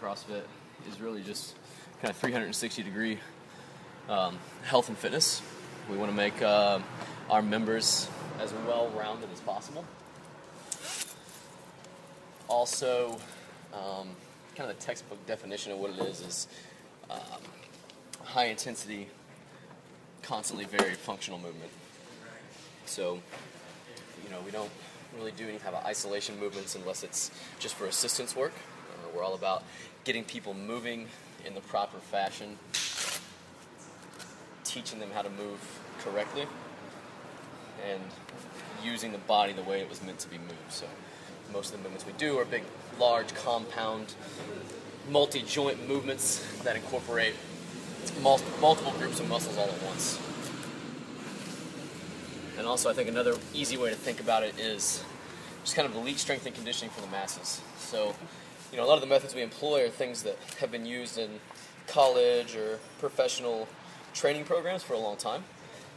CrossFit is really just kind of 360-degree health and fitness. We want to make our members as well-rounded as possible. Also, kind of the textbook definition of what it is high-intensity, constantly varied functional movement. So, we don't really do any type of isolation movements unless it's just for assistance work. We're all about getting people moving in the proper fashion, teaching them how to move correctly, and using the body the way it was meant to be moved. So most of the movements we do are big, large, compound, multi-joint movements that incorporate multiple groups of muscles all at once. And also, I think another easy way to think about it is just kind of elite strength and conditioning for the masses. So, a lot of the methods we employ are things that have been used in college or professional training programs for a long time.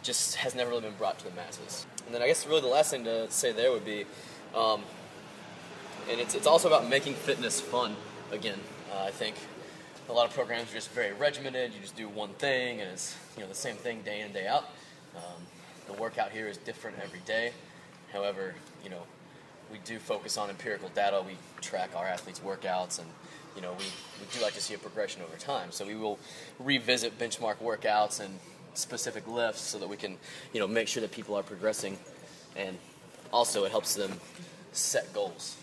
Just has never really been brought to the masses. And then I guess really the last thing to say there would be, and it's also about making fitness fun again. I think a lot of programs are just very regimented. You just do one thing, and it's the same thing day in, day out. The workout here is different every day. However, we do focus on empirical data. We track our athletes' workouts, and we do like to see a progression over time. So we will revisit benchmark workouts and specific lifts so that we can make sure that people are progressing, and also it helps them set goals.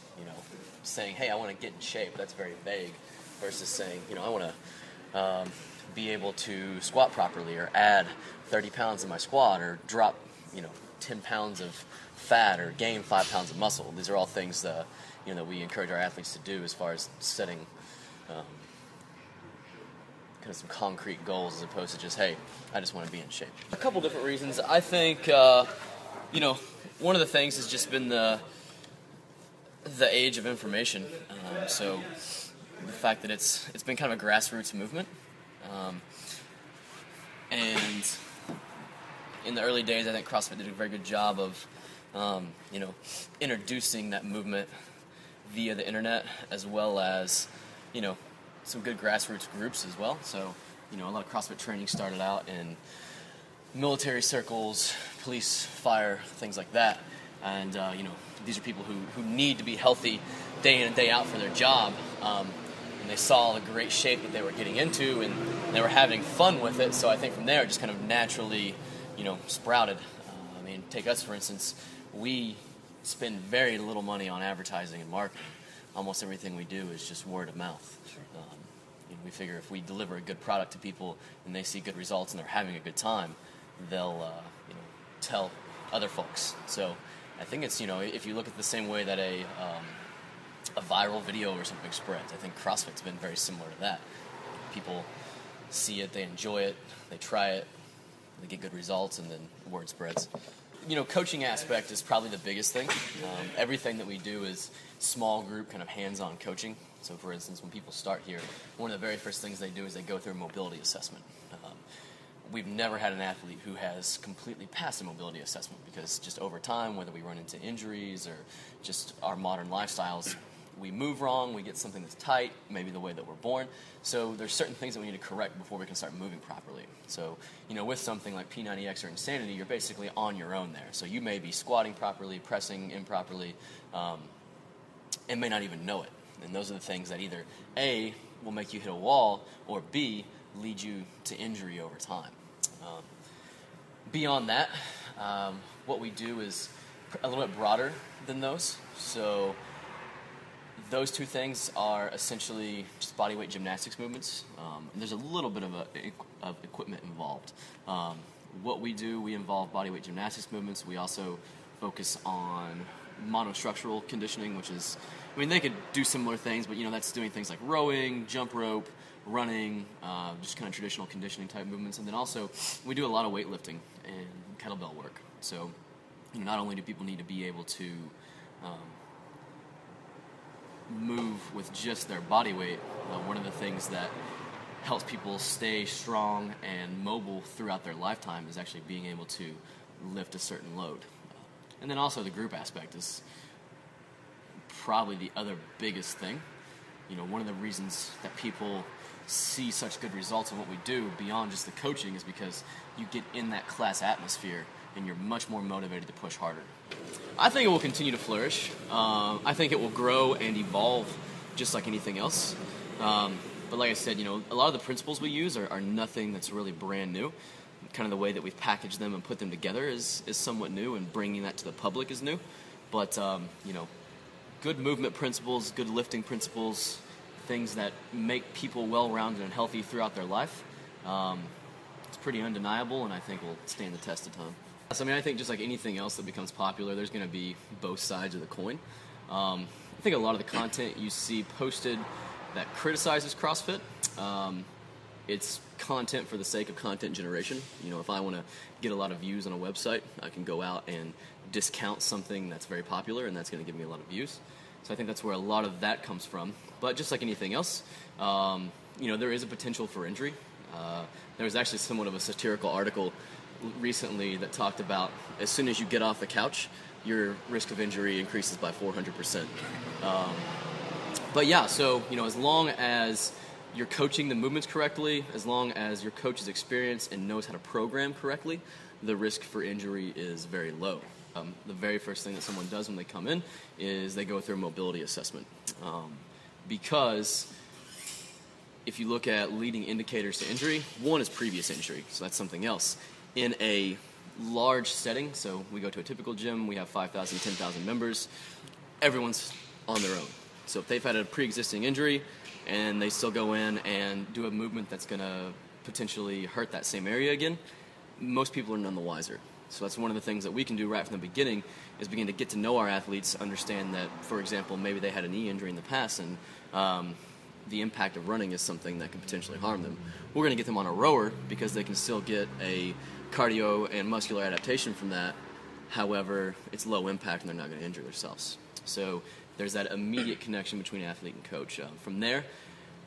Saying, hey, I want to get in shape, that's very vague, versus saying, I want to be able to squat properly, or add 30 pounds in my squat, or drop 10 pounds of fat, or gain 5 pounds of muscle. These are all things that we encourage our athletes to do as far as setting kind of some concrete goals, as opposed to just, hey, I just want to be in shape. A couple different reasons. I think one of the things has just been the age of information. So the fact that it's been kind of a grassroots movement, and in the early days, I think CrossFit did a very good job of introducing that movement via the internet, as well as some good grassroots groups as well. So a lot of CrossFit training started out in military circles, police, fire, things like that. And these are people who need to be healthy day in and day out for their job. And they saw the great shape that they were getting into, and they were having fun with it. So I think from there it just kind of naturally sprouted. Take us for instance. We spend very little money on advertising and marketing. Almost everything we do is just word of mouth. We figure if we deliver a good product to people and they see good results and they're having a good time, they'll tell other folks. So I think it's if you look at the same way that a viral video or something spreads, I think CrossFit's been very similar to that. People see it, they enjoy it, they try it, they get good results, and then word spreads. Coaching aspect is probably the biggest thing. Everything that we do is small group, kind of hands-on coaching. So, for instance, when people start here, one of the very first things they do is they go through a mobility assessment. We've never had an athlete who has completely passed a mobility assessment, because just over time, whether we run into injuries or just our modern lifestyles, we move wrong, we get something that's tight, maybe the way that we're born. So there's certain things that we need to correct before we can start moving properly. So, with something like P90X or Insanity, you're basically on your own there. So you may be squatting properly, pressing improperly, and may not even know it. And those are the things that either A, will make you hit a wall, or B, lead you to injury over time. Beyond that, what we do is a little bit broader than those. So those two things are essentially just bodyweight gymnastics movements. And there's a little bit of equipment involved. What we do, we involve bodyweight gymnastics movements. We also focus on monostructural conditioning, which is, they could do similar things, but that's doing things like rowing, jump rope, running, just kind of traditional conditioning type movements. And then also we do a lot of weightlifting and kettlebell work. So not only do people need to be able to move with just their body weight, one of the things that helps people stay strong and mobile throughout their lifetime is actually being able to lift a certain load. And then also the group aspect is probably the other biggest thing. one of the reasons that people see such good results in what we do beyond just the coaching is because you get in that class atmosphere and you're much more motivated to push harder. I think it will continue to flourish. I think it will grow and evolve just like anything else. But like I said, a lot of the principles we use are nothing that's really brand new. Kind of the way that we've packaged them and put them together is somewhat new, and bringing that to the public is new. But, good movement principles, good lifting principles, things that make people well-rounded and healthy throughout their life, it's pretty undeniable, and I think will stand the test of time. So, I think just like anything else that becomes popular, there's going to be both sides of the coin. I think a lot of the content you see posted that criticizes CrossFit, it's content for the sake of content generation. If I want to get a lot of views on a website, I can go out and discount something that's very popular, and that's going to give me a lot of views. So I think that's where a lot of that comes from. But just like anything else, there is a potential for injury. There was actually somewhat of a satirical article recently that talked about as soon as you get off the couch, your risk of injury increases by 400%. But yeah, so, as long as you're coaching the movements correctly, as long as your coach is experienced and knows how to program correctly, the risk for injury is very low. The very first thing that someone does when they come in is they go through a mobility assessment. Because if you look at leading indicators to injury, one is previous injury, so that's something else. In a large setting, so we go to a typical gym, we have 5,000, 10,000 members, everyone's on their own. So if they've had a pre-existing injury and they still go in and do a movement that's going to potentially hurt that same area again, most people are none the wiser. So that's one of the things that we can do right from the beginning is begin to get to know our athletes, understand that, for example, maybe they had a knee injury in the past and the impact of running is something that can potentially harm them. We're going to get them on a rower because they can still get a cardio and muscular adaptation from that. However, it's low impact and they're not going to injure themselves. So there's that immediate connection between athlete and coach. From there,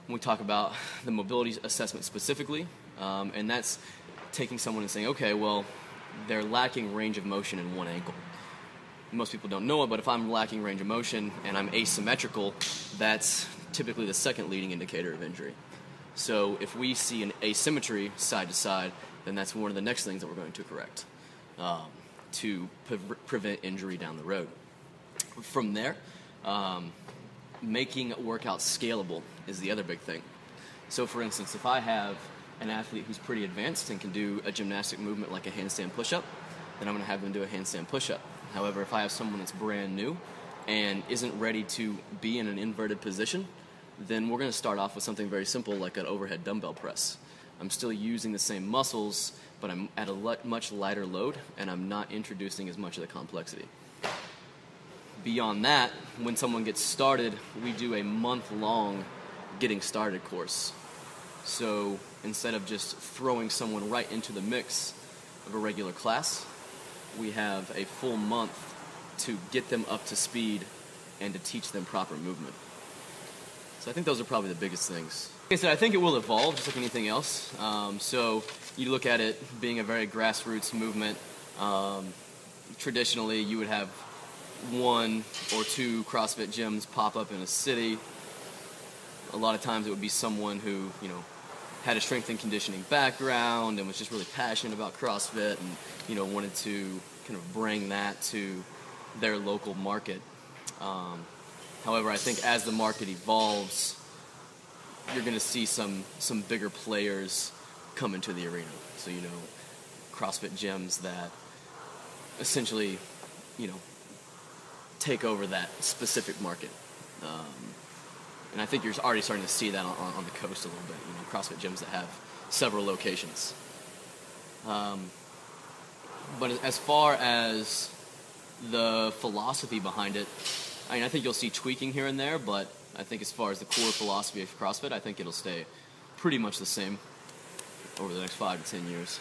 when we talk about the mobility assessment specifically, and that's taking someone and saying, okay, well, they're lacking range of motion in one ankle. Most people don't know it, but if I'm lacking range of motion and I'm asymmetrical, that's typically the second leading indicator of injury. So if we see an asymmetry side to side, then that's one of the next things that we're going to correct to prevent injury down the road. From there, making workouts scalable is the other big thing. So for instance, if I have an athlete who's pretty advanced and can do a gymnastic movement like a handstand push-up, then I'm going to have them do a handstand push-up. However, if I have someone that's brand new and isn't ready to be in an inverted position, then we're going to start off with something very simple like an overhead dumbbell press. I'm still using the same muscles, but I'm at a much lighter load, and I'm not introducing as much of the complexity. Beyond that, when someone gets started, we do a month-long getting started course. So instead of just throwing someone right into the mix of a regular class, we have a full month to get them up to speed and to teach them proper movement. So I think those are probably the biggest things. Like I said, I think it will evolve just like anything else. So you look at it being a very grassroots movement. Traditionally, you would have 1 or 2 CrossFit gyms pop up in a city. A lot of times it would be someone who, had a strength and conditioning background and was just really passionate about CrossFit and, wanted to kind of bring that to their local market. However, I think as the market evolves, you're going to see some bigger players come into the arena. So, CrossFit gyms that essentially, take over that specific market. And I think you're already starting to see that on the coast a little bit. CrossFit gyms that have several locations. But as far as the philosophy behind it, I think you'll see tweaking here and there, but I think as far as the core philosophy of CrossFit, I think it'll stay pretty much the same over the next 5 to 10 years.